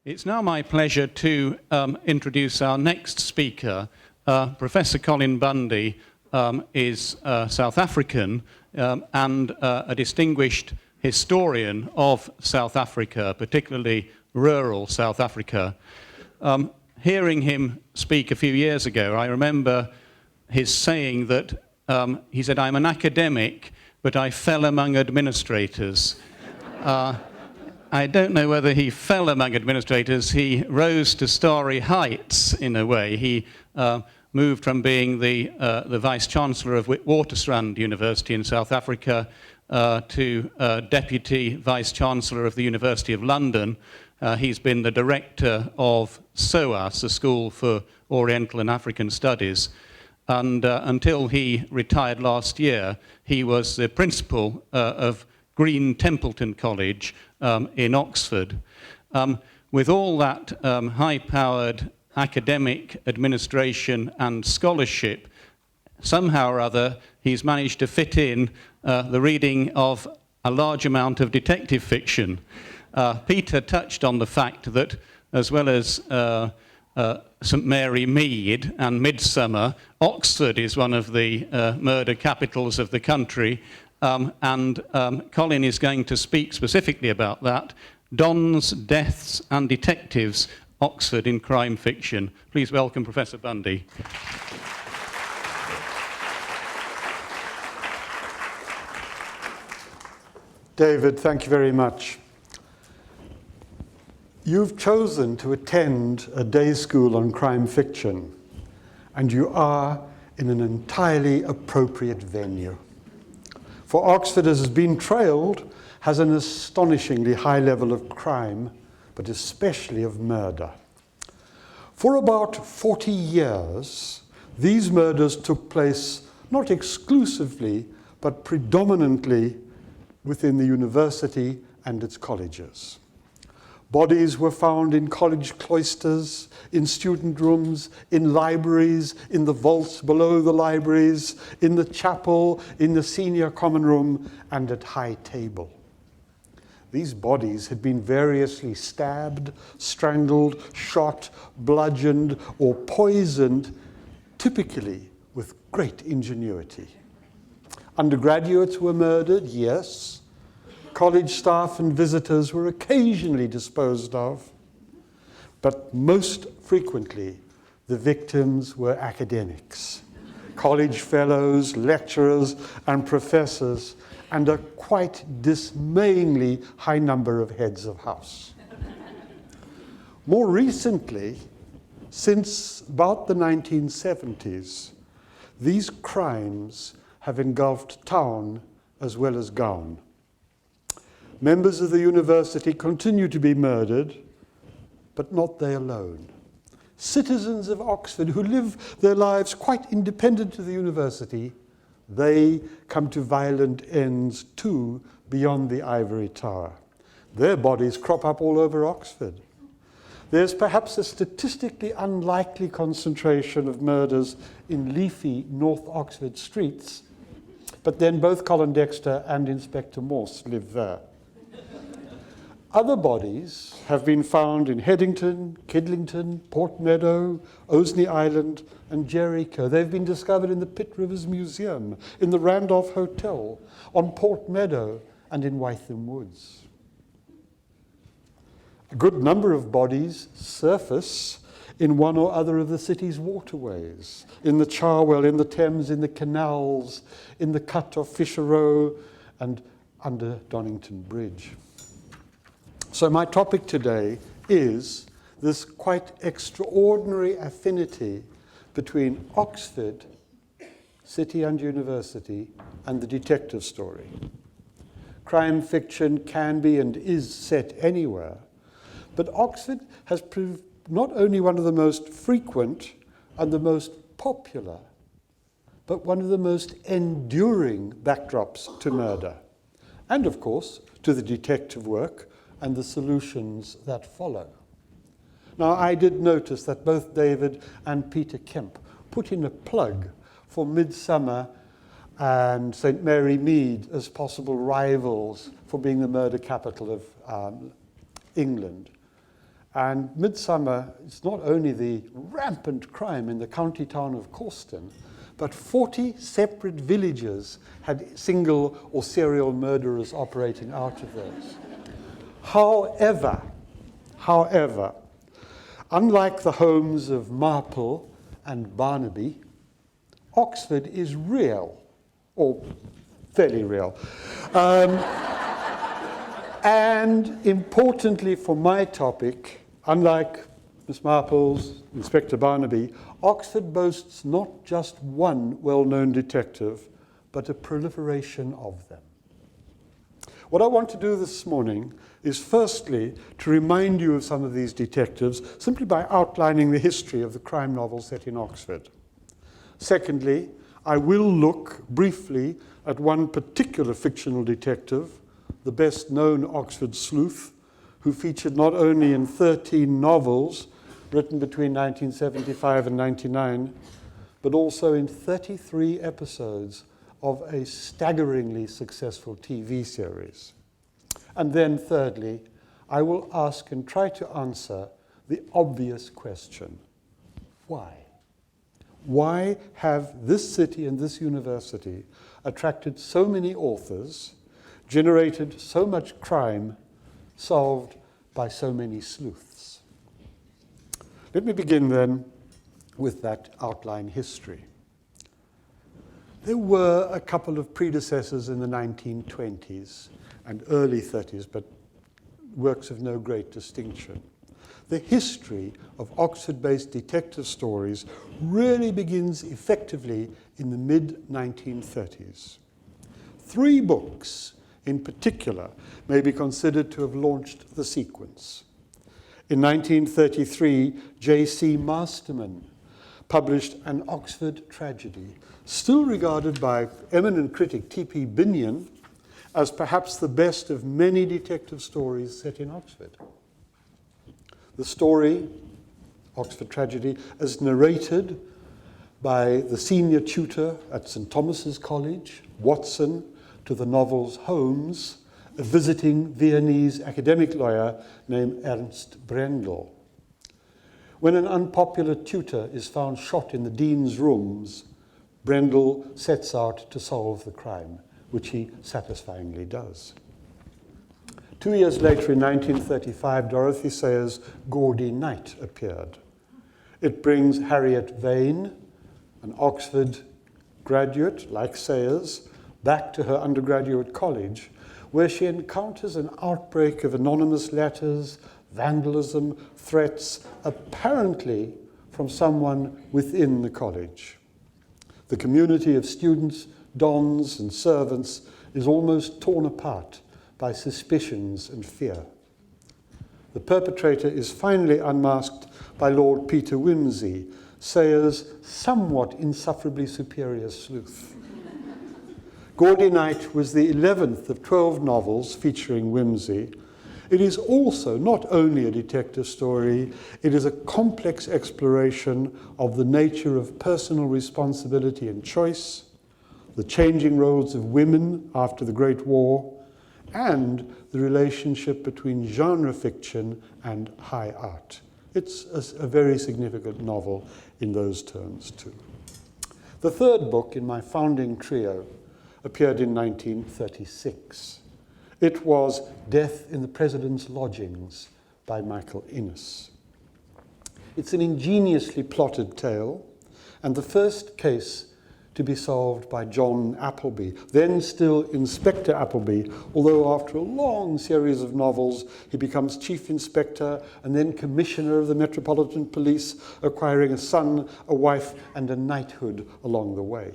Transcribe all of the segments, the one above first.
It's now my pleasure to introduce our next speaker. Professor Colin Bundy is South African and a distinguished historian of South Africa, particularly rural South Africa. Hearing him speak a few years ago, I remember his saying that he said, "I'm an academic, but I fell among administrators." I don't know whether he fell among administrators. He rose to starry heights in a way. He moved from being the Vice-Chancellor of Witwatersrand University in South Africa to Deputy Vice-Chancellor of the University of London. He's been the director of SOAS, the School for Oriental and African Studies. And until he retired last year, he was the principal of Green Templeton College in Oxford. With all that high-powered academic administration and scholarship, somehow or other, he's managed to fit in the reading of a large amount of detective fiction. Peter touched on the fact that, as well as St Mary Mead and Midsummer, Oxford is one of the murder capitals of the country. And Colin is going to speak specifically about that. Dons, Deaths and Detectives, Oxford in Crime Fiction. Please welcome Professor Bundy. David, thank you very much. You've chosen to attend a day school on crime fiction, and you are in an entirely appropriate venue. For Oxford, as has been trailed, has an astonishingly high level of crime, but especially of murder. For about 40 years, these murders took place not exclusively, but predominantly within the university and its colleges. Bodies were found in college cloisters, in student rooms, in libraries, in the vaults below the libraries, in the chapel, in the senior common room, and at high table. These bodies had been variously stabbed, strangled, shot, bludgeoned, or poisoned, typically with great ingenuity. Undergraduates were murdered, yes. College staff and visitors were occasionally disposed of, but most frequently the victims were academics, college fellows, lecturers, and professors, and a quite dismayingly high number of heads of house. More recently, since about the 1970s, these crimes have engulfed town as well as gown. Members of the university continue to be murdered, but not they alone. Citizens of Oxford who live their lives quite independent of the university, they come to violent ends too beyond the ivory tower. Their bodies crop up all over Oxford. There's perhaps a statistically unlikely concentration of murders in leafy North Oxford streets, but then both Colin Dexter and Inspector Morse live there. Other bodies have been found in Headington, Kidlington, Port Meadow, Osney Island, and Jericho. They've been discovered in the Pitt Rivers Museum, in the Randolph Hotel, on Port Meadow, and in Wytham Woods. A good number of bodies surface in one or other of the city's waterways, in the Charwell, in the Thames, in the canals, in the cut of Fisher Row, and under Donington Bridge. So my topic today is this quite extraordinary affinity between Oxford, city and university, and the detective story. Crime fiction can be and is set anywhere, but Oxford has proved not only one of the most frequent and the most popular, but one of the most enduring backdrops to murder, and of course to the detective work and the solutions that follow. Now, I did notice that both David and Peter Kemp put in a plug for Midsummer and St. Mary Mead as possible rivals for being the murder capital of England. And Midsummer is not only the rampant crime in the county town of Causton, but 40 separate villages had single or serial murderers operating out of those. However, unlike the homes of Marple and Barnaby, Oxford is real, or fairly real. And importantly for my topic, unlike Miss Marple's, Inspector Barnaby, Oxford boasts not just one well-known detective, but a proliferation of them. What I want to do this morning is firstly to remind you of some of these detectives simply by outlining the history of the crime novel set in Oxford. Secondly, I will look briefly at one particular fictional detective, the best-known Oxford sleuth, who featured not only in 13 novels written between 1975 and 99, but also in 33 episodes of a staggeringly successful TV series. And then thirdly, I will ask and try to answer the obvious question: why? Why have this city and this university attracted so many authors, generated so much crime, solved by so many sleuths? Let me begin then with that outline history. There were a couple of predecessors in the 1920s and early 30s, but works of no great distinction. The history of Oxford-based detective stories really begins effectively in the mid-1930s. 3 books in particular may be considered to have launched the sequence. In 1933, J.C. Masterman published An Oxford Tragedy, still regarded by eminent critic T.P. Binion as perhaps the best of many detective stories set in Oxford. The story, Oxford Tragedy, is narrated by the senior tutor at St. Thomas's College, Watson, to the novel's Holmes, a visiting Viennese academic lawyer named Ernst Brendel. When an unpopular tutor is found shot in the dean's rooms, Brendel sets out to solve the crime, which he satisfyingly does. 2 years later, in 1935, Dorothy Sayers' Gaudy Night appeared. It brings Harriet Vane, an Oxford graduate like Sayers, back to her undergraduate college, where she encounters an outbreak of anonymous letters, vandalism, threats, apparently from someone within the college. The community of students, dons, and servants is almost torn apart by suspicions and fear. The perpetrator is finally unmasked by Lord Peter Wimsey, Sayers' somewhat insufferably superior sleuth. Gaudy Night was the 11th of 12 novels featuring Wimsey. It is also not only a detective story, it is a complex exploration of the nature of personal responsibility and choice, the changing roles of women after the Great War, and the relationship between genre fiction and high art. It's a very significant novel in those terms too. The third book in my founding trio appeared in 1936. It was Death in the President's Lodgings by Michael Innes. It's an ingeniously plotted tale, and the first case to be solved by John Appleby, then still Inspector Appleby, although after a long series of novels, he becomes Chief Inspector and then Commissioner of the Metropolitan Police, acquiring a son, a wife, and a knighthood along the way.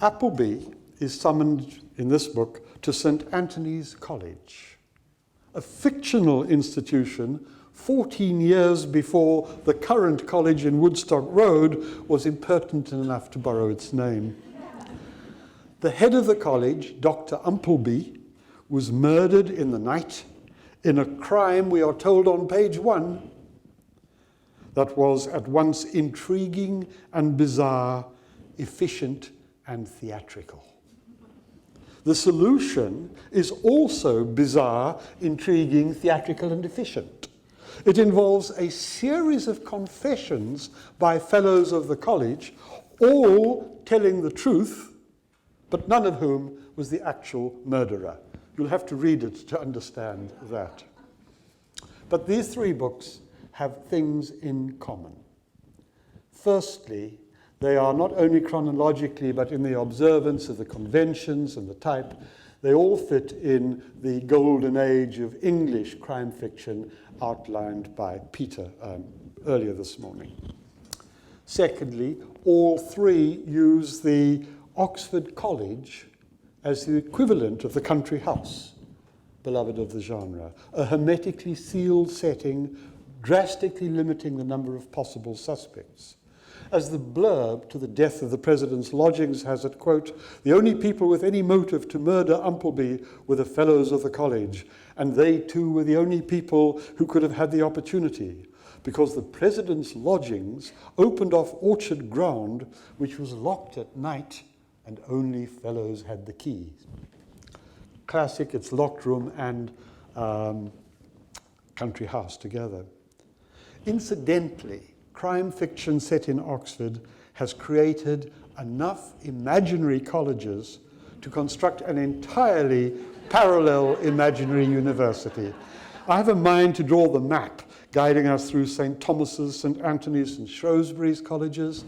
Appleby is summoned in this book to St. Anthony's College, a fictional institution 14 years before the current college in Woodstock Road was impertinent enough to borrow its name. The head of the college, Dr. Umpleby, was murdered in the night in a crime, we are told on page 1, that was at once intriguing and bizarre, efficient and theatrical. The solution is also bizarre, intriguing, theatrical, and efficient. It involves a series of confessions by fellows of the college, all telling the truth, but none of whom was the actual murderer. You'll have to read it to understand that. But these three books have things in common. Firstly, they are not only chronologically, but in the observance of the conventions and the type, they all fit in the golden age of English crime fiction outlined by Peter earlier this morning. Secondly, all three use the Oxford College as the equivalent of the country house, beloved of the genre, a hermetically sealed setting, drastically limiting the number of possible suspects. As the blurb to the death of the president's lodgings has it, quote, "The only people with any motive to murder Umpleby were the fellows of the college, and they too were the only people who could have had the opportunity, because the president's lodgings opened off Orchard Ground, which was locked at night, and only fellows had the keys." Classic, it's locked room and country house together. Incidentally, crime fiction set in Oxford has created enough imaginary colleges to construct an entirely parallel imaginary university. I have a mind to draw the map guiding us through St. Thomas's, St. Anthony's, and Shrewsbury's colleges,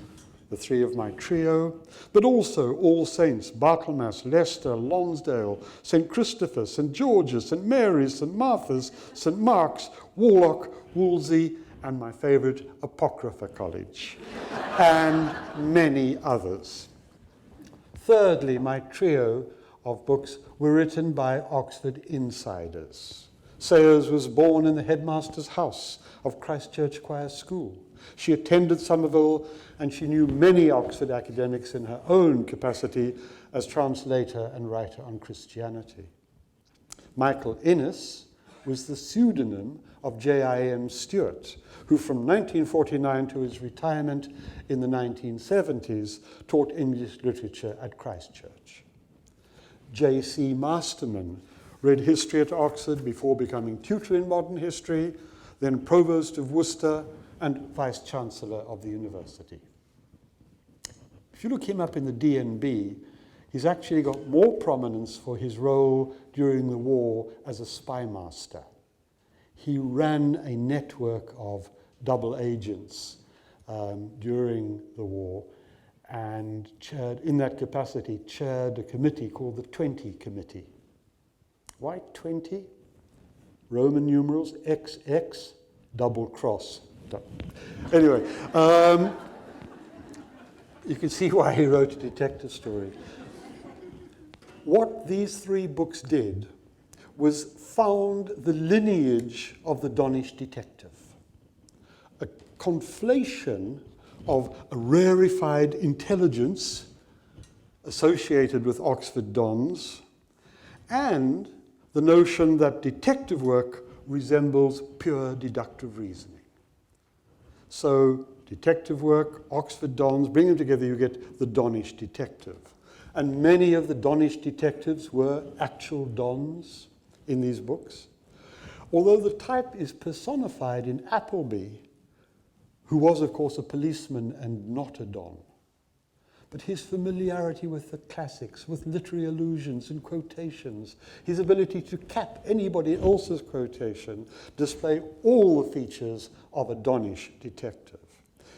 the three of my trio, but also All Saints, Barthelmess, Leicester, Lonsdale, St. Christopher, St. George's, St. Mary's, St. Martha's, St. Mark's, Warlock, Wolsey, and my favourite, Apocrypha College, and many others. Thirdly, my trio of books were written by Oxford insiders. Sayers was born in the headmaster's house of Christchurch Choir School. She attended Somerville, and she knew many Oxford academics in her own capacity as translator and writer on Christianity. Michael Innes was the pseudonym of J.I.M. Stewart, who from 1949 to his retirement in the 1970s taught English literature at Christchurch. J.C. Masterman read history at Oxford before becoming tutor in modern history, then provost of Worcester and vice-chancellor of the university. If you look him up in the DNB, he's actually got more prominence for his role during the war as a spy master. He ran a network of double agents during the war and chaired, in that capacity, chaired a committee called the 20 Committee. Why 20? Roman numerals, XX, double cross. Anyway, you can see why he wrote a detective story. What these three books did was found the lineage of the Donish detective, a conflation of a rarefied intelligence associated with Oxford Dons, and the notion that detective work resembles pure deductive reasoning. So detective work, Oxford Dons, bring them together, you get the Donish detective. And many of the Donish detectives were actual Dons in these books. Although the type is personified in Appleby, who was, of course, a policeman and not a Don. But his familiarity with the classics, with literary allusions and quotations, his ability to cap anybody else's quotation, display all the features of a Donish detective.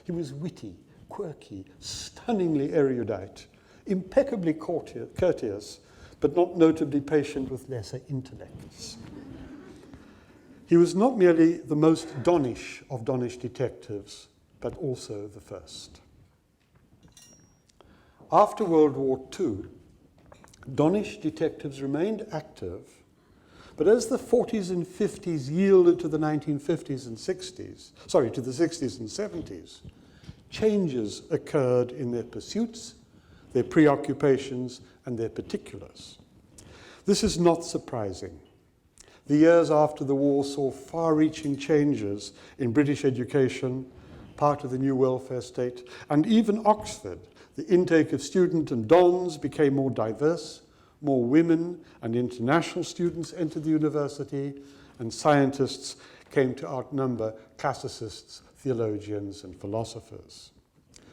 He was witty, quirky, stunningly erudite, impeccably courteous, but not notably patient with lesser intellects. He was not merely the most Donish of Donish detectives, but also the first. After World War II, Donish detectives remained active, but as the 40s and 50s yielded to the 1950s and 60s, to the 60s and 70s, changes occurred in their pursuits, their preoccupations, and their particulars. This is not surprising. The years after the war saw far-reaching changes in British education, part of the new welfare state, and even Oxford, The intake of student and dons became more diverse, more women and international students entered the university, and scientists came to outnumber classicists, theologians, and philosophers.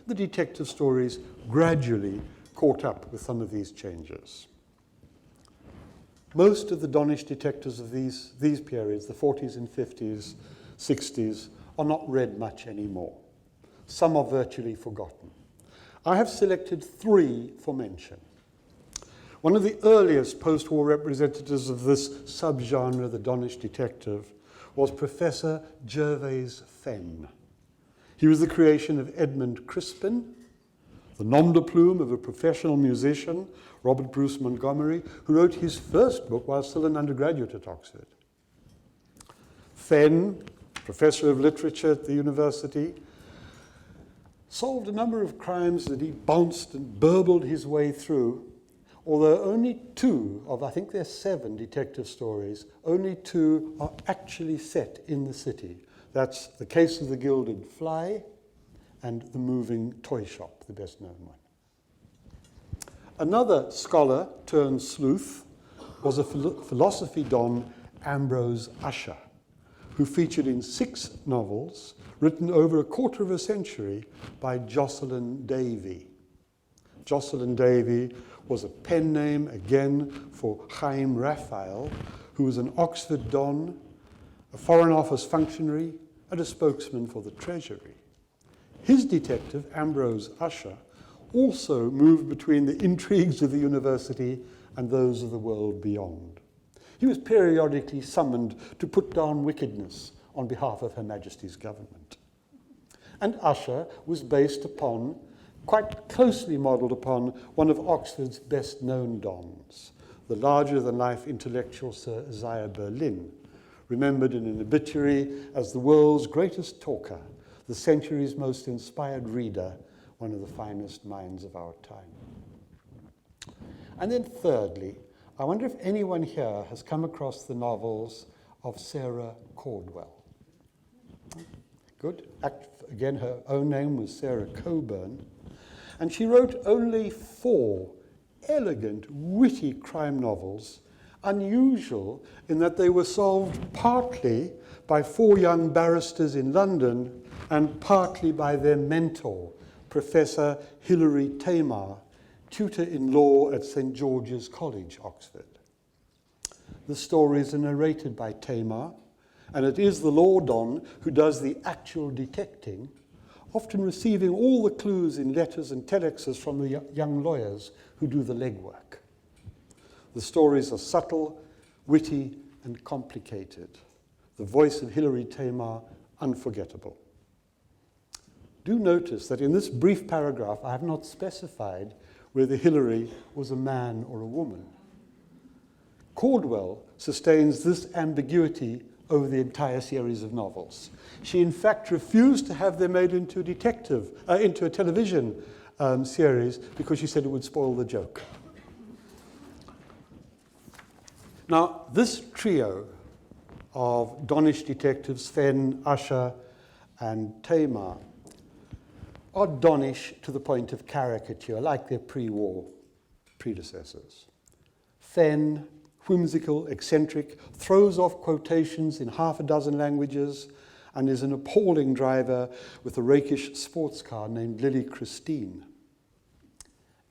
The detective stories gradually caught up with some of these changes. Most of the Donish detectives of these periods, the 40s and 50s, 60s, are not read much anymore. Some are virtually forgotten. I have selected 3 for mention. One of the earliest post-war representatives of this subgenre, the Donish detective, was Professor Gervase Fenn. He was the creation of Edmund Crispin, the nom de plume of a professional musician, Robert Bruce Montgomery, who wrote his first book while still an undergraduate at Oxford. Fenn, professor of literature at the university, solved a number of crimes that he bounced and burbled his way through, although only 2 of, I think there's 7 detective stories, only 2 are actually set in the city. That's The Case of the Gilded Fly and The Moving Toy Shop, the best known one. Another scholar turned sleuth was a philosophy don, Ambrose Usher, who featured in 6 novels written over a quarter of a century by Jocelyn Davy. Jocelyn Davy was a pen name, again, for Chaim Raphael, who was an Oxford don, a Foreign Office functionary, and a spokesman for the Treasury. His detective, Ambrose Usher, also moved between the intrigues of the university and those of the world beyond. He was periodically summoned to put down wickedness on behalf of Her Majesty's government. And Usher was based upon, quite closely modelled upon, one of Oxford's best-known dons, the larger-than-life intellectual Sir Isaiah Berlin, remembered in an obituary as the world's greatest talker, the century's most inspired reader, one of the finest minds of our time. And then thirdly, I wonder if anyone here has come across the novels of Sarah Caldwell. Good. Again, her own name was Sarah Coburn. And she wrote only 4 elegant, witty crime novels, unusual in that they were solved partly by 4 young barristers in London and partly by their mentor, Professor Hilary Tamar, tutor in law at St. George's College, Oxford. The stories are narrated by Tamar, and it is the law don who does the actual detecting, often receiving all the clues in letters and telexes from the young lawyers who do the legwork. The stories are subtle, witty, and complicated. The voice of Hilary Tamar, unforgettable. Do notice that in this brief paragraph, I have not specified whether Hilary was a man or a woman. Caldwell sustains this ambiguity over the entire series of novels. She, in fact, refused to have them made into a television series because she said it would spoil the joke. Now, this trio of Donish detectives, Fenn, Usher, and Tamar, are Donish to the point of caricature, like their pre-war predecessors. Fenn, whimsical, eccentric, throws off quotations in half a dozen languages, and is an appalling driver with a rakish sports car named Lily Christine.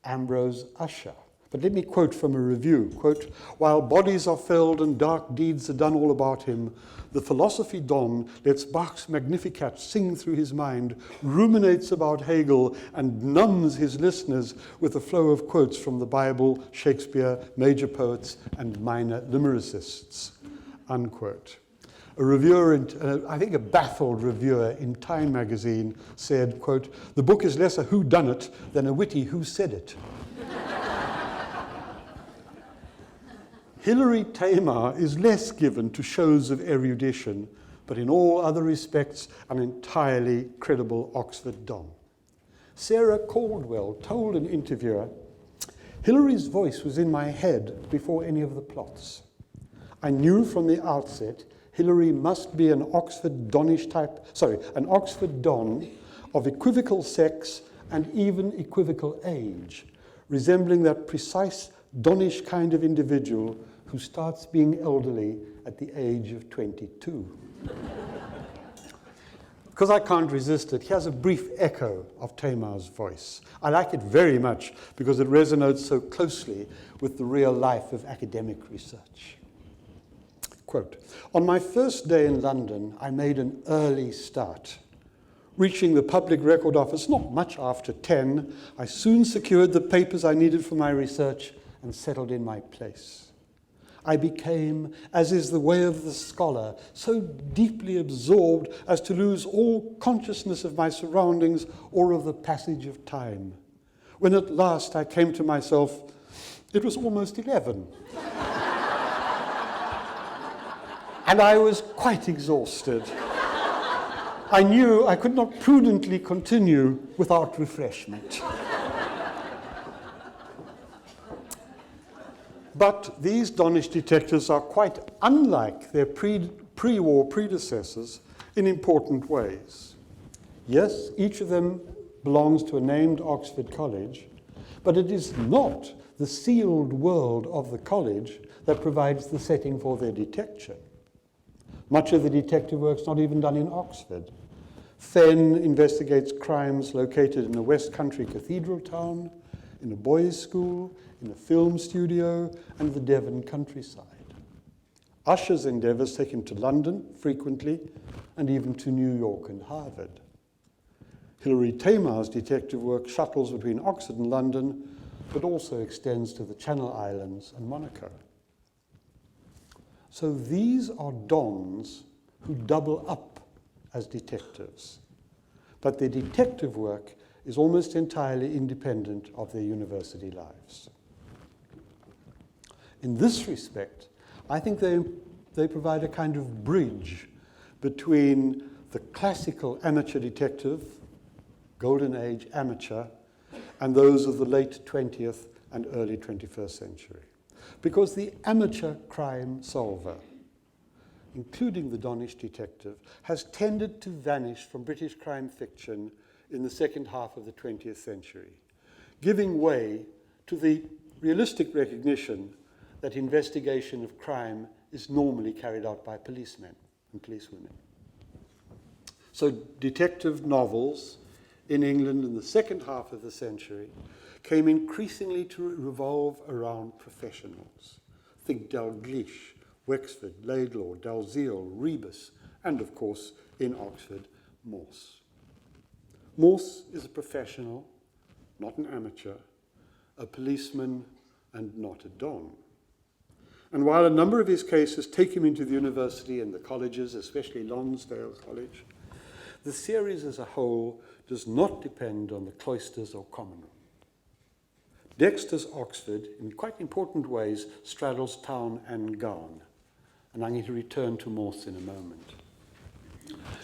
Ambrose Usher. But let me quote from a review, quote, "While bodies are felled and dark deeds are done all about him, the philosophy don lets Bach's Magnificat sing through his mind, ruminates about Hegel, and numbs his listeners with a flow of quotes from the Bible, Shakespeare, major poets, and minor lyricists," unquote. A reviewer, I think a baffled reviewer in Time magazine said, quote, "The book is less a whodunit than a witty who said it." Hilary Tamar is less given to shows of erudition, but in all other respects, an entirely credible Oxford don. Sarah Caldwell told an interviewer, "Hilary's voice was in my head before any of the plots. I knew from the outset Hilary must be an Oxford don of equivocal sex and even equivocal age, resembling that precise Donish kind of individual who starts being elderly at the age of 22. Because I can't resist it, here's a brief echo of Tamar's voice. I like it very much because it resonates so closely with the real life of academic research. Quote, "On my first day in London, I made an early start. Reaching the Public Record Office not much after 10, I soon secured the papers I needed for my research and settled in my place. I became, as is the way of the scholar, so deeply absorbed as to lose all consciousness of my surroundings or of the passage of time. When at last I came to myself, it was almost 11. And I was quite exhausted. I knew I could not prudently continue without refreshment." But these Donish detectives are quite unlike their pre-war predecessors in important ways. Yes, each of them belongs to a named Oxford college, but it is not the sealed world of the college that provides the setting for their detection. Much of the detective work's not even done in Oxford. Fenn investigates crimes located in a West Country cathedral town, in a boys' school, in a film studio, and the Devon countryside. Usher's endeavours take him to London frequently, and even to New York and Harvard. Hilary Tamar's detective work shuttles between Oxford and London, but also extends to the Channel Islands and Monaco. So these are dons who double up as detectives, but their detective work is almost entirely independent of their university lives. In this respect, I think they provide a kind of bridge between the classical amateur detective, golden age amateur, and those of the late 20th and early 21st century. Because the amateur crime solver, including the Donish detective, has tended to vanish from British crime fiction in the second half of the 20th century, giving way to the realistic recognition that investigation of crime is normally carried out by policemen and policewomen. So detective novels in England in the second half of the century came increasingly to revolve around professionals. Think Dalgleish, Wexford, Laidlaw, Dalziel, Rebus, and of course, in Oxford, Morse. Morse is a professional, not an amateur, a policeman, and not a don. And while a number of his cases take him into the university and the colleges, especially Lonsdale College, the series as a whole does not depend on the cloisters or common room. Dexter's Oxford, in quite important ways, straddles town and gown. And I'm going to return to Morse in a moment.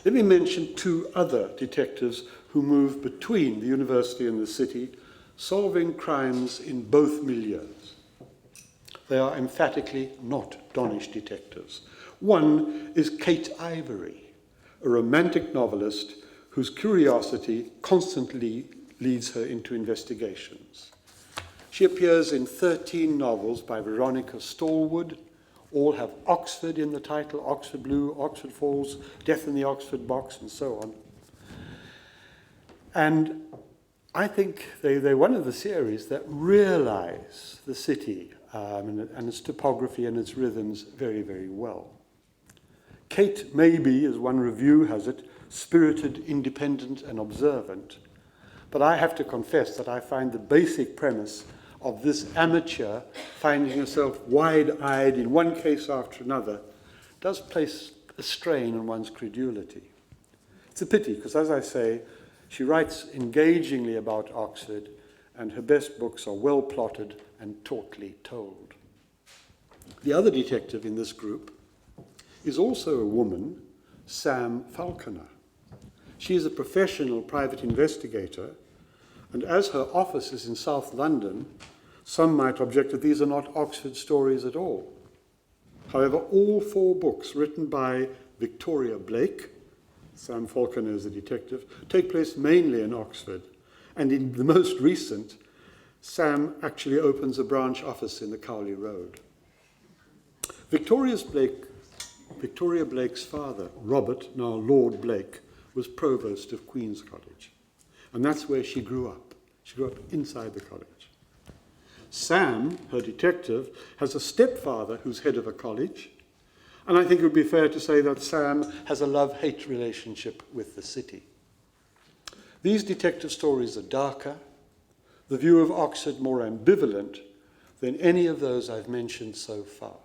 Let me mention two other detectives who move between the university and the city, solving crimes in both milieus. They are emphatically not Donish detectives. One is Kate Ivory, a romantic novelist whose curiosity constantly leads her into investigations. She appears in 13 novels by Veronica Stallwood. All have Oxford in the title, Oxford Blue, Oxford Falls, Death in the Oxford Box, and so on. And I think they're one of the series that realize the city and its topography and its rhythms very, very well. Kate may be, as one review has it, spirited, independent, and observant. But I have to confess that I find the basic premise of this amateur finding herself wide-eyed in one case after another does place a strain on one's credulity. It's a pity, because as I say, she writes engagingly about Oxford, and her best books are well plotted and tautly told. The other detective in this group is also a woman, Sam Falconer. She is a professional private investigator, and as her office is in South London, some might object that these are not Oxford stories at all. However, all 4 books written by Victoria Blake, Sam Falconer is a detective, take place mainly in Oxford, And in the most recent, Sam actually opens a branch office in the Cowley Road. Victoria Blake's father, Robert, now Lord Blake, was provost of Queen's College. And that's where she grew up. She grew up inside the college. Sam, her detective, has a stepfather who's head of a college. And I think it would be fair to say that Sam has a love-hate relationship with the city. These detective stories are darker, the view of Oxford more ambivalent than any of those I've mentioned so far.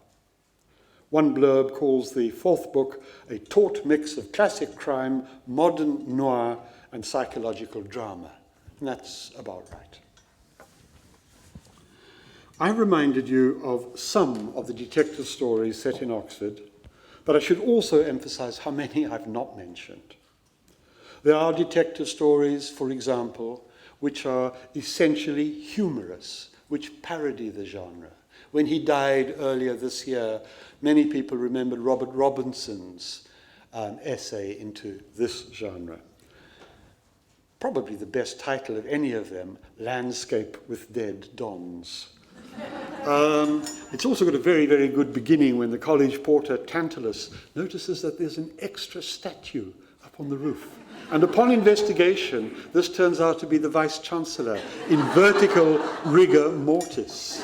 One blurb calls the fourth book a taut mix of classic crime, modern noir, and psychological drama. And that's about right. I reminded you of some of the detective stories set in Oxford, but I should also emphasize how many I've not mentioned. There are detective stories, for example, which are essentially humorous, which parody the genre. When he died earlier this year, many people remembered Robert Robinson's essay into this genre. Probably the best title of any of them, Landscape with Dead Dons. It's also got a very, very good beginning when the college porter Tantalus notices that there's an extra statue up on the roof. And upon investigation, this turns out to be the Vice-Chancellor in vertical rigor mortis.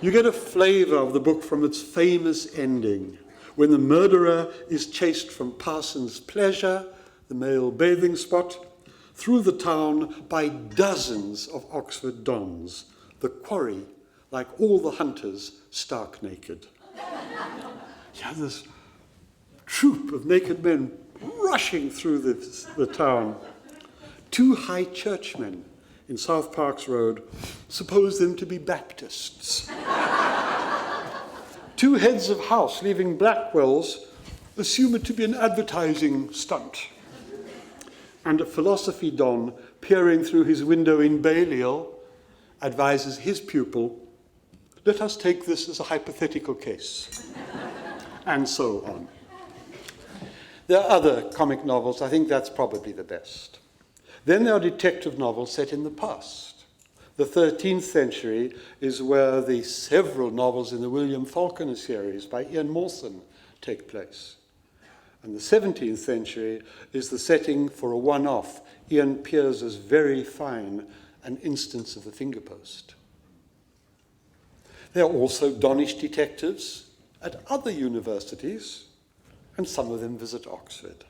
You get a flavor of the book from its famous ending, when the murderer is chased from Parsons Pleasure, the male bathing spot, through the town by dozens of Oxford dons, the quarry, like all the hunters, stark naked. You have this troop of naked men rushing through the town. Two high churchmen in South Parks Road suppose them to be Baptists. Two heads of house leaving Blackwell's assume it to be an advertising stunt. And a philosophy don peering through his window in Balliol advises his pupil, let us take this as a hypothetical case, and so on. There are other comic novels. I think that's probably the best. Then there are detective novels set in the past. The 13th century is where the several novels in the William Falconer series by Ian Mawson take place. And the 17th century is the setting for a one-off, Ian Piers's very fine An Instance of the Finger Post. There are also Donish detectives at other universities, and some of them visit Oxford.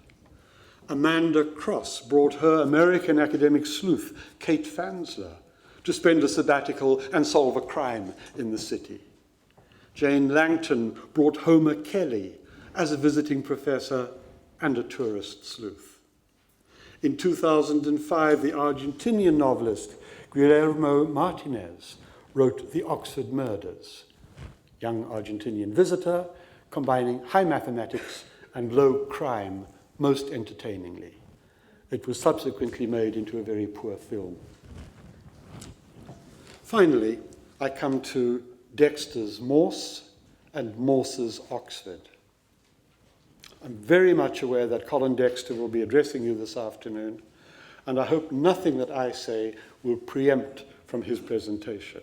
Amanda Cross brought her American academic sleuth, Kate Fansler, to spend a sabbatical and solve a crime in the city. Jane Langton brought Homer Kelly as a visiting professor and a tourist sleuth. In 2005, the Argentinian novelist Guillermo Martinez wrote The Oxford Murders, young Argentinian visitor combining high mathematics and low crime most entertainingly. It was subsequently made into a very poor film. Finally, I come to Dexter's Morse and Morse's Oxford. I'm very much aware that Colin Dexter will be addressing you this afternoon, and I hope nothing that I say will preempt from his presentation.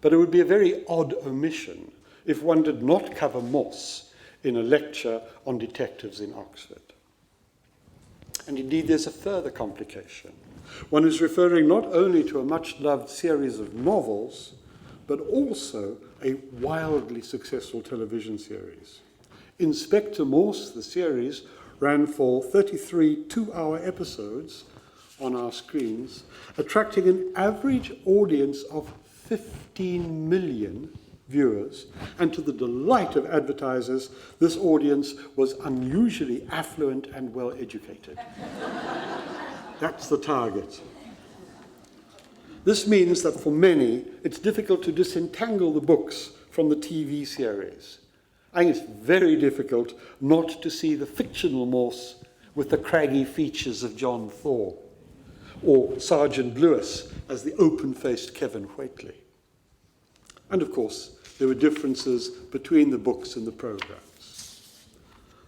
But it would be a very odd omission if one did not cover Morse in a lecture on detectives in Oxford. And indeed, there's a further complication. One is referring not only to a much-loved series of novels, but also a wildly successful television series. Inspector Morse, the series, ran for 33 two-hour episodes on our screens, attracting an average audience of 15 million viewers, and to the delight of advertisers, this audience was unusually affluent and well-educated. That's the target. This means that for many, it's difficult to disentangle the books from the TV series. I think it's very difficult not to see the fictional Morse with the craggy features of John Thaw, or Sergeant Lewis as the open-faced Kevin Whately. And of course, there were differences between the books and the programs.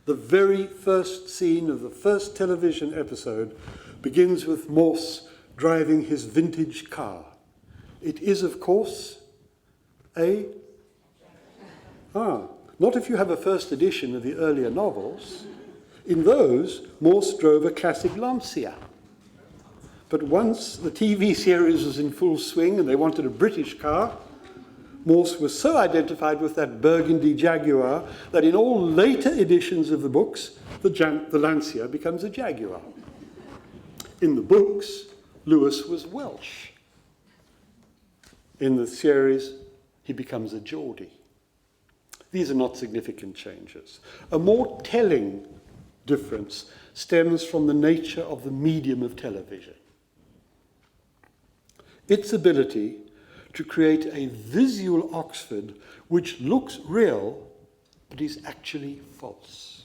The very first scene of the first television episode begins with Morse driving his vintage car. It is, of course, not if you have a first edition of the earlier novels. In those, Morse drove a classic Lancia. But once the TV series was in full swing and they wanted a British car, Morse was so identified with that burgundy Jaguar that in all later editions of the books, the Lancia becomes a Jaguar. In the books, Lewis was Welsh. In the series, he becomes a Geordie. These are not significant changes. A more telling difference stems from the nature of the medium of television. Its ability to create a visual Oxford which looks real, but is actually false.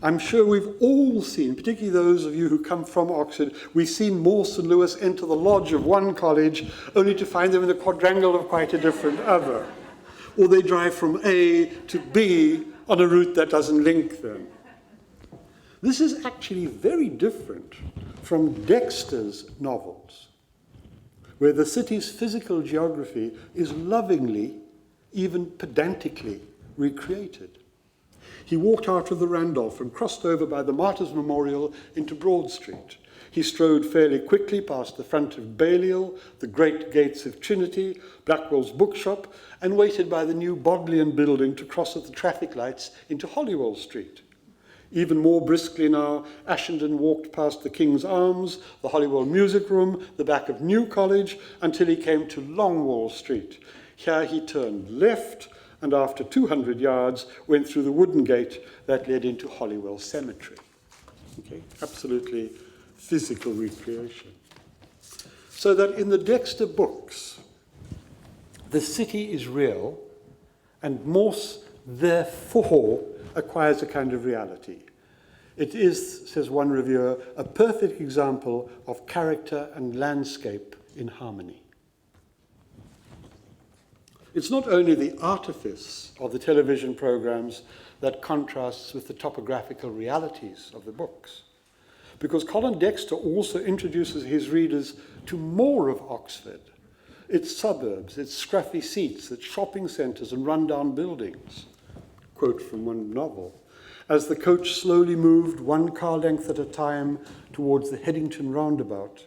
I'm sure we've all seen, particularly those of you who come from Oxford, we've seen Morse and Lewis enter the lodge of one college only to find them in the quadrangle of quite a different other. Or they drive from A to B on a route that doesn't link them. This is actually very different from Dexter's novels, where the city's physical geography is lovingly, even pedantically, recreated. He walked out of the Randolph and crossed over by the Martyrs' Memorial into Broad Street. He strode fairly quickly past the front of Balliol, the great gates of Trinity, Blackwell's bookshop, and waited by the new Bodleian building to cross at the traffic lights into Holywell Street. Even more briskly now, Ashenden walked past the King's Arms, the Holywell Music Room, the back of New College, until he came to Longwall Street. Here he turned left, and after 200 yards, went through the wooden gate that led into Holywell Cemetery. Okay, absolutely physical recreation. So that in the Dexter books, the city is real, and Morse, therefore, acquires a kind of reality. It is, says one reviewer, a perfect example of character and landscape in harmony. It's not only the artifice of the television programs that contrasts with the topographical realities of the books, because Colin Dexter also introduces his readers to more of Oxford, its suburbs, its scruffy seats, its shopping centres and run-down buildings. Quote from one novel: as the coach slowly moved one car length at a time towards the Headington roundabout,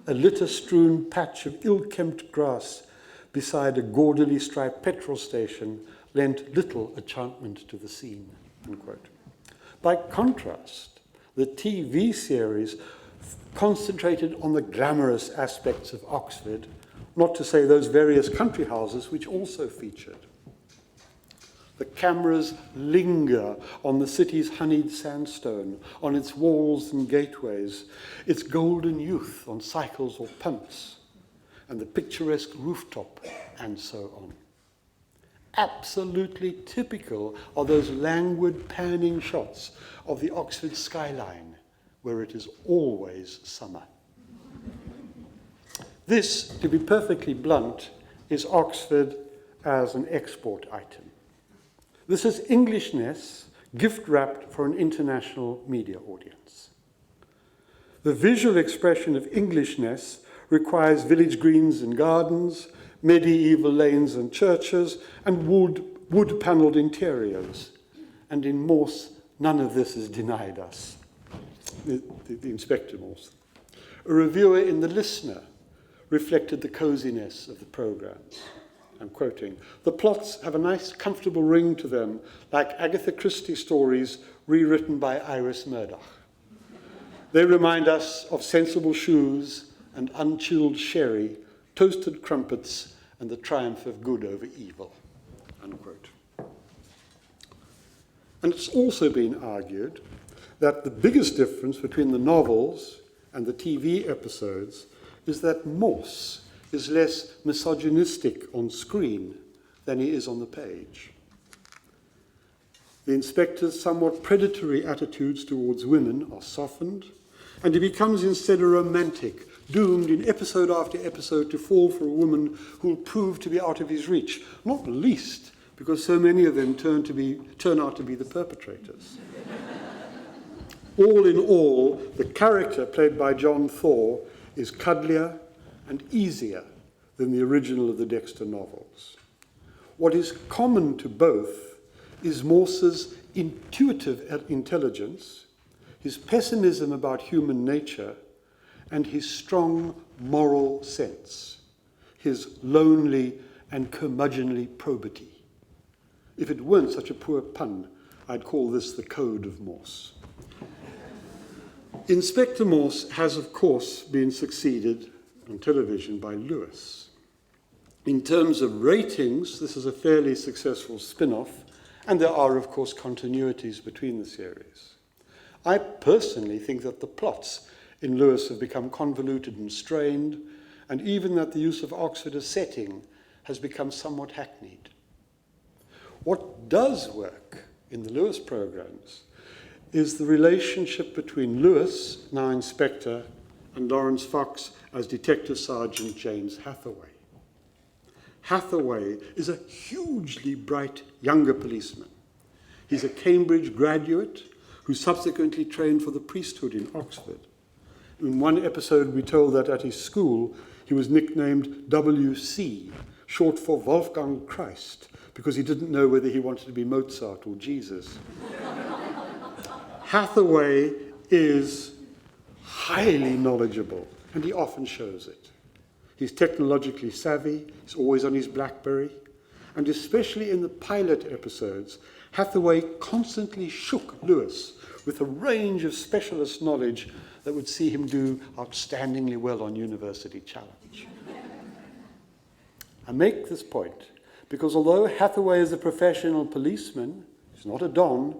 a litter-strewn patch of ill-kempt grass beside a gaudily striped petrol station lent little enchantment to the scene. Unquote. By contrast, the TV series concentrated on the glamorous aspects of Oxford, not to say those various country houses which also featured. The cameras linger on the city's honeyed sandstone, on its walls and gateways, its golden youth on cycles or punts, and the picturesque rooftop, and so on. Absolutely typical are those languid panning shots of the Oxford skyline, where it is always summer. This, to be perfectly blunt, is Oxford as an export item. This is Englishness gift-wrapped for an international media audience. The visual expression of Englishness requires village greens and gardens, medieval lanes and churches, and wood-panelled interiors. And in Morse, none of this is denied us. The Inspector Morse. A reviewer in The Listener reflected the coziness of the programmes. I'm quoting, "The plots have a nice, comfortable ring to them, like Agatha Christie stories rewritten by Iris Murdoch. They remind us of sensible shoes and unchilled sherry, toasted crumpets, and the triumph of good over evil." Unquote. And it's also been argued that the biggest difference between the novels and the TV episodes is that Morse is less misogynistic on screen than he is on the page. The inspector's somewhat predatory attitudes towards women are softened, and he becomes instead a romantic, doomed in episode after episode to fall for a woman who will prove to be out of his reach, not least because so many of them turn out to be the perpetrators. All in all, the character played by John Thaw is cuddlier and easier than the original of the Dexter novels. What is common to both is Morse's intuitive intelligence, his pessimism about human nature, and his strong moral sense, his lonely and curmudgeonly probity. If it weren't such a poor pun, I'd call this the Code of Morse. Inspector Morse has, of course, been succeeded on television by Lewis. In terms of ratings, this is a fairly successful spin-off, and there are, of course, continuities between the series. I personally think that the plots in Lewis have become convoluted and strained, and even that the use of Oxford as setting has become somewhat hackneyed. What does work in the Lewis programs is the relationship between Lewis, now Inspector, and Lawrence Fox as Detective Sergeant James Hathaway. Hathaway is a hugely bright younger policeman. He's a Cambridge graduate who subsequently trained for the priesthood in Oxford. In one episode, we told that at his school, he was nicknamed WC, short for Wolfgang Christ, because he didn't know whether he wanted to be Mozart or Jesus. Hathaway is highly knowledgeable, and he often shows it. He's technologically savvy, he's always on his BlackBerry, and especially in the pilot episodes, Hathaway constantly shook Lewis with a range of specialist knowledge that would see him do outstandingly well on University Challenge. I make this point because although Hathaway is a professional policeman, he's not a Don,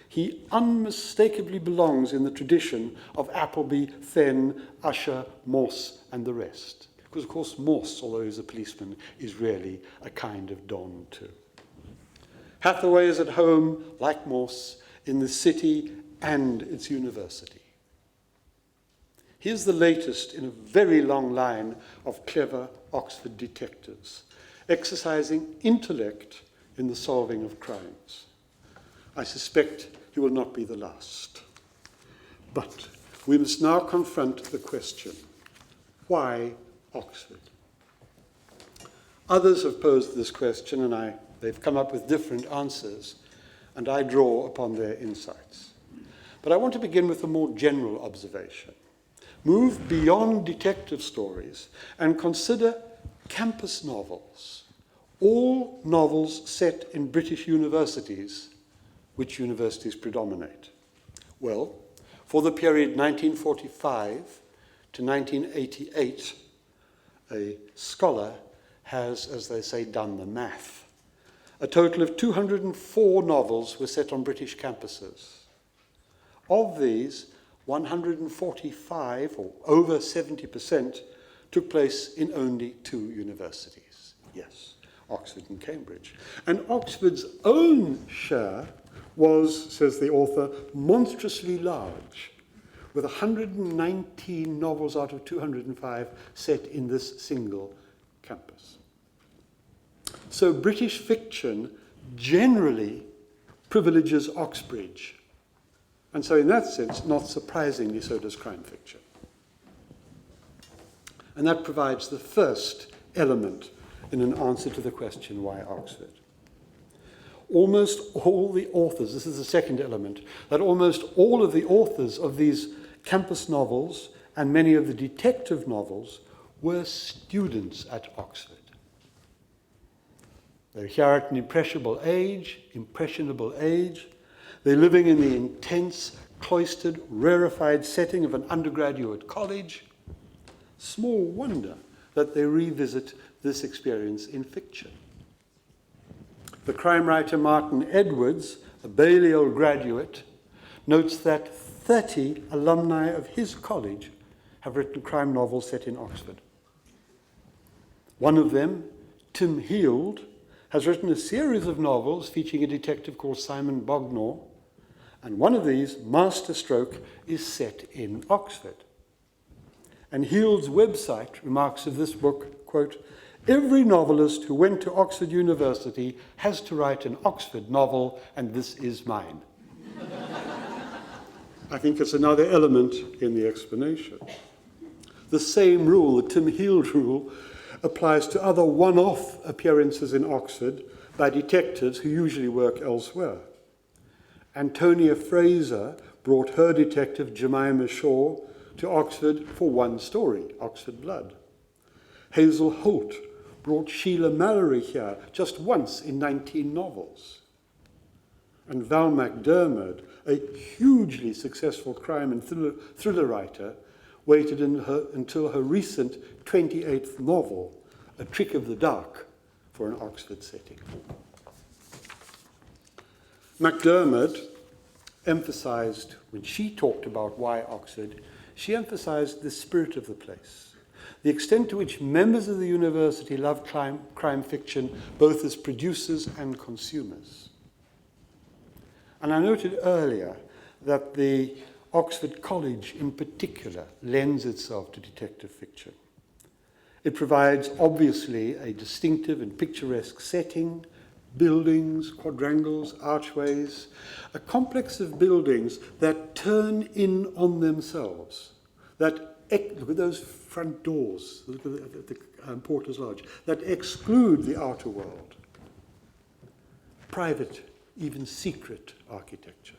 he unmistakably belongs in the tradition of Appleby, Fenn, Usher, Morse, and the rest. Because, of course, Morse, although he's a policeman, is really a kind of Don too. Hathaway is at home, like Morse, in the city and its university. Here's the latest in a very long line of clever Oxford detectives, exercising intellect in the solving of crimes. I suspect he will not be the last. But we must now confront the question, why Oxford? Others have posed this question, and they've come up with different answers, and I draw upon their insights. But I want to begin with a more general observation. Move beyond detective stories and consider campus novels. All novels set in British universities. Which universities predominate? Well, for the period 1945 to 1988, a scholar has, as they say, done the math. A total of 204 novels were set on British campuses. Of these, 145, or over 70%, took place in only two universities. Yes, Oxford and Cambridge. And Oxford's own share was, says the author, monstrously large, with 119 novels out of 205 set in this single campus. So British fiction generally privileges Oxbridge. And so in that sense, not surprisingly, so does crime fiction. And that provides the first element in an answer to the question, why Oxford? Almost all the authors, this is the second element, that almost all of the authors of these campus novels and many of the detective novels were students at Oxford. They're here at an impressionable age. They're living in the intense, cloistered, rarefied setting of an undergraduate college. Small wonder that they revisit this experience in fiction. The crime writer Martin Edwards, a Balliol graduate, notes that 30 alumni of his college have written crime novels set in Oxford. One of them, Tim Heald, has written a series of novels featuring a detective called Simon Bognor, and one of these, Masterstroke, is set in Oxford. And Heald's website remarks of this book, quote, "Every novelist who went to Oxford University has to write an Oxford novel, and this is mine." I think it's another element in the explanation. The same rule, the Tim Heald rule, applies to other one-off appearances in Oxford by detectives who usually work elsewhere. Antonia Fraser brought her detective Jemima Shaw to Oxford for one story, Oxford Blood. Hazel Holt brought Sheila Mallory here just once in 19 novels. And Val McDermid, a hugely successful crime and thriller writer, waited until her recent 28th novel, A Trick of the Dark, for an Oxford setting. McDermid emphasized, when she talked about why Oxford, she emphasized the spirit of the place, the extent to which members of the university love crime fiction, both as producers and consumers. And I noted earlier that the Oxford College in particular lends itself to detective fiction. It provides obviously a distinctive and picturesque setting, buildings, quadrangles, archways, a complex of buildings that turn in on themselves, look at those front doors, look at the Porter's Lodge, that exclude the outer world. Private, even secret architecture.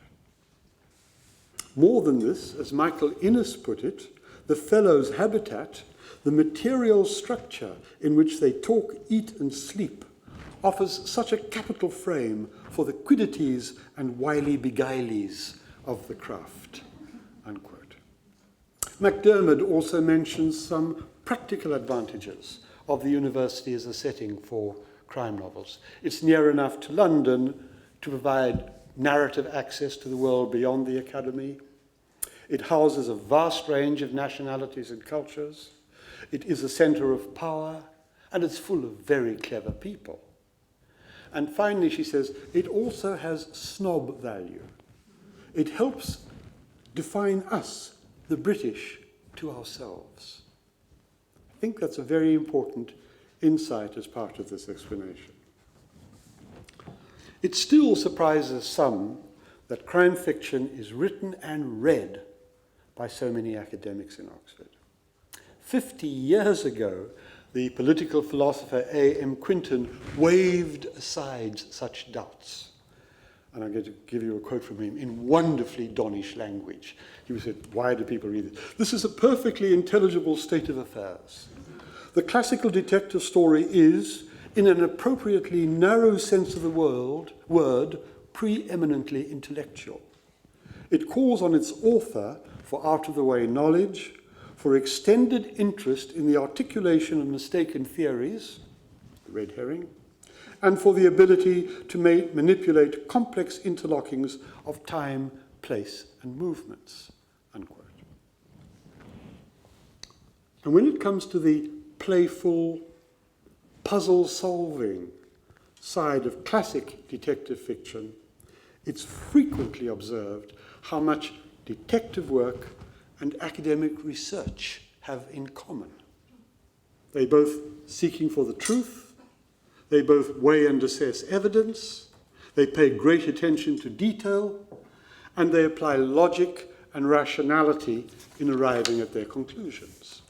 More than this, as Michael Innes put it, the fellows' habitat, the material structure in which they talk, eat, and sleep, offers such a capital frame for the quiddities and wily beguilies of the craft, unquote. McDermid also mentions some practical advantages of the university as a setting for crime novels. It's near enough to London to provide narrative access to the world beyond the academy. It houses a vast range of nationalities and cultures. It is a center of power, and it's full of very clever people. And finally, she says, it also has snob value. It helps define us, the British, to ourselves. I think that's a very important insight as part of this explanation. It still surprises some that crime fiction is written and read by so many academics in Oxford. 50 years ago, the political philosopher A.M. Quinton waved aside such doubts. And I'm going to give you a quote from him in wonderfully Donnish language. He said, why do people read it? This is a perfectly intelligible state of affairs. The classical detective story is, in an appropriately narrow sense of the word, preeminently intellectual. It calls on its author for out-of-the-way knowledge, for extended interest in the articulation of mistaken theories, the red herring, and for the ability to manipulate complex interlockings of time, place, and movements, unquote. And when it comes to the playful, puzzle-solving side of classic detective fiction, it's frequently observed how much detective work and academic research have in common. They both seeking for the truth, they both weigh and assess evidence, they pay great attention to detail, and they apply logic and rationality in arriving at their conclusions.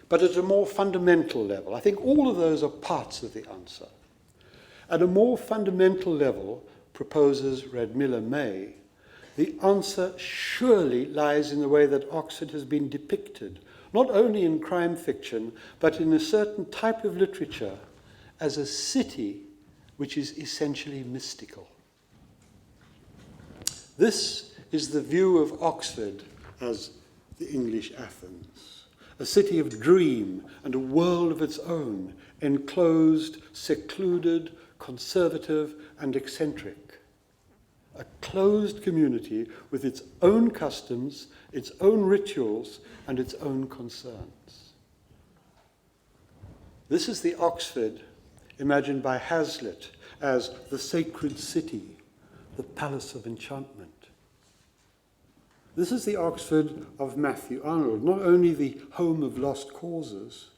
But at a more fundamental level, I think all of those are parts of the answer. At a more fundamental level, proposes Radmila May, the answer surely lies in the way that Oxford has been depicted, not only in crime fiction, but in a certain type of literature, as a city which is essentially mystical. This is the view of Oxford as the English Athens, a city of dream and a world of its own, enclosed, secluded, conservative, and eccentric. A closed community with its own customs, its own rituals, and its own concerns. This is the Oxford imagined by Hazlitt as the sacred city, the palace of enchantment. This is the Oxford of Matthew Arnold, not only the home of lost causes,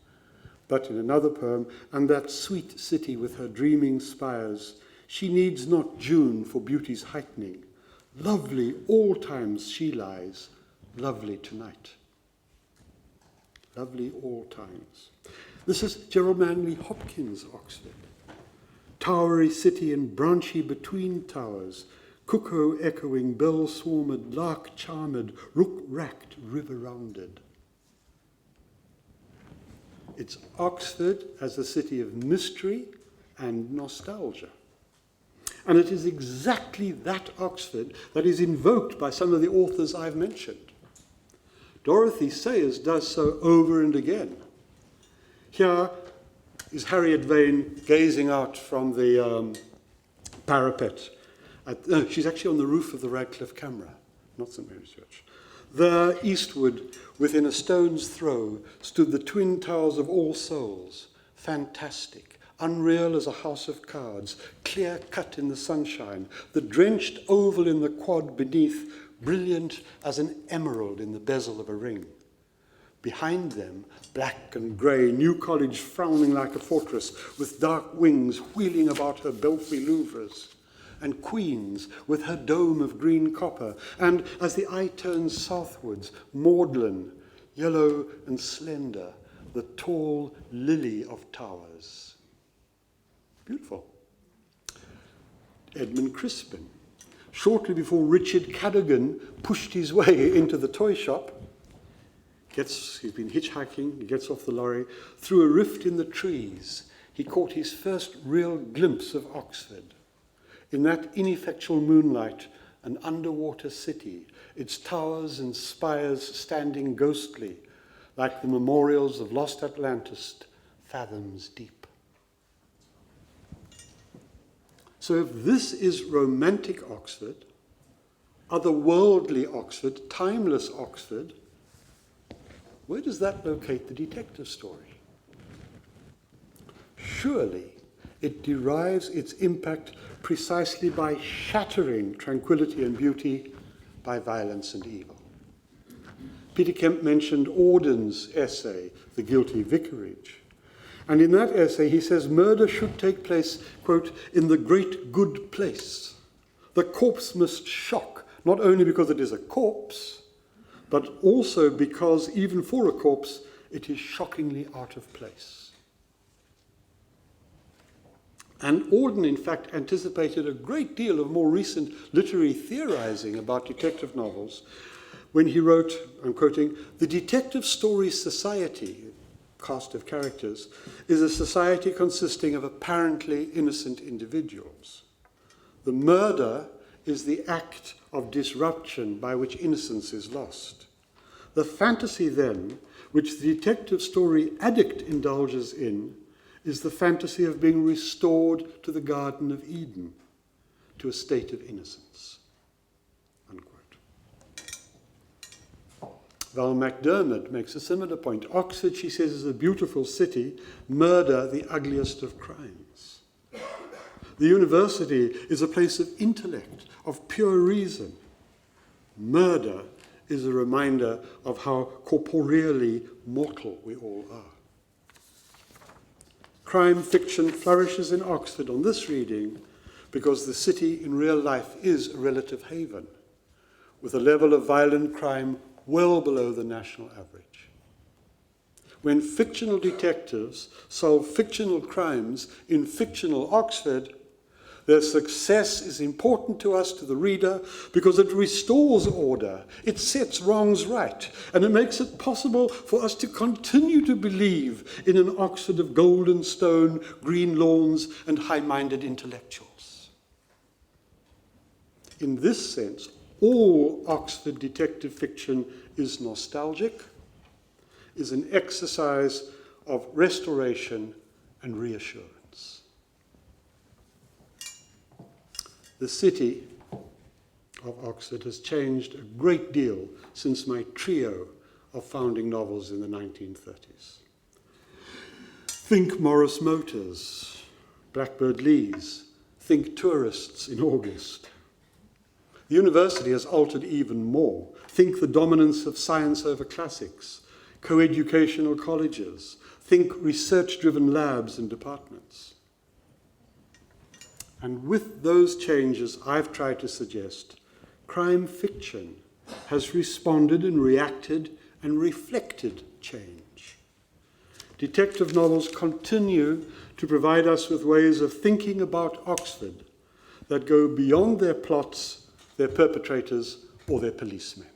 but in another poem, and that sweet city with her dreaming spires, she needs not June for beauty's heightening, Lovely all times she lies, lovely tonight. Lovely all times. This is Gerald Manley Hopkins, Oxford. Towery city and branchy between towers, cuckoo echoing, bell swarmed, lark charmed, rook racked, river rounded. It's Oxford as a city of mystery and nostalgia. And it is exactly that Oxford that is invoked by some of the authors I've mentioned. Dorothy Sayers does so over and again. Here is Harriet Vane gazing out from the parapet. No, she's actually on the roof of the Radcliffe Camera, not St. Mary's Church. There, eastward, within a stone's throw, stood the twin towers of All Souls, fantastic, unreal as a house of cards, clear-cut in the sunshine, the drenched oval in the quad beneath, brilliant as an emerald in the bezel of a ring. Behind them, black and grey, New College frowning like a fortress, with dark wings wheeling about her belfry louvres, and Queen's with her dome of green copper, and as the eye turns southwards, Magdalen, yellow and slender, the tall lily of towers. Beautiful. Edmund Crispin. Shortly before Richard Cadogan pushed his way into the toy shop, he's been hitchhiking, he gets off the lorry, through a rift in the trees, he caught his first real glimpse of Oxford. In that ineffectual moonlight, an underwater city, its towers and spires standing ghostly, like the memorials of lost Atlantis, fathoms deep. So if this is romantic Oxford, otherworldly Oxford, timeless Oxford, where does that locate the detective story? Surely it derives its impact precisely by shattering tranquility and beauty by violence and evil. Peter Kemp mentioned Auden's essay, The Guilty Vicarage. And in that essay, he says murder should take place, quote, in the great good place. The corpse must shock, not only because it is a corpse, but also because, even for a corpse, it is shockingly out of place. And Auden, in fact, anticipated a great deal of more recent literary theorizing about detective novels when he wrote, I'm quoting, "The detective story society," cast of characters, "is a society consisting of apparently innocent individuals. The murder is the act of disruption by which innocence is lost. The fantasy, then, which the detective story addict indulges in, is the fantasy of being restored to the Garden of Eden, to a state of innocence." Unquote. Val McDermid makes a similar point. Oxford, she says, is a beautiful city, murder the ugliest of crimes. The university is a place of intellect, of pure reason. Murder is a reminder of how corporeally mortal we all are. Crime fiction flourishes in Oxford on this reading because the city in real life is a relative haven, with a level of violent crime well below the national average. When fictional detectives solve fictional crimes in fictional Oxford, their success is important to us, to the reader, because it restores order, it sets wrongs right, and it makes it possible for us to continue to believe in an Oxford of golden stone, green lawns, and high-minded intellectuals. In this sense, all Oxford detective fiction is nostalgic, is an exercise of restoration and reassurance. The city of Oxford has changed a great deal since my trio of founding novels in the 1930s. Think Morris Motors, Blackbird Leys, think tourists in August. The university has altered even more. Think the dominance of science over classics, co-educational colleges, think research-driven labs and departments. And with those changes, I've tried to suggest crime fiction has responded and reacted and reflected change. Detective novels continue to provide us with ways of thinking about Oxford that go beyond their plots, their perpetrators, or their policemen.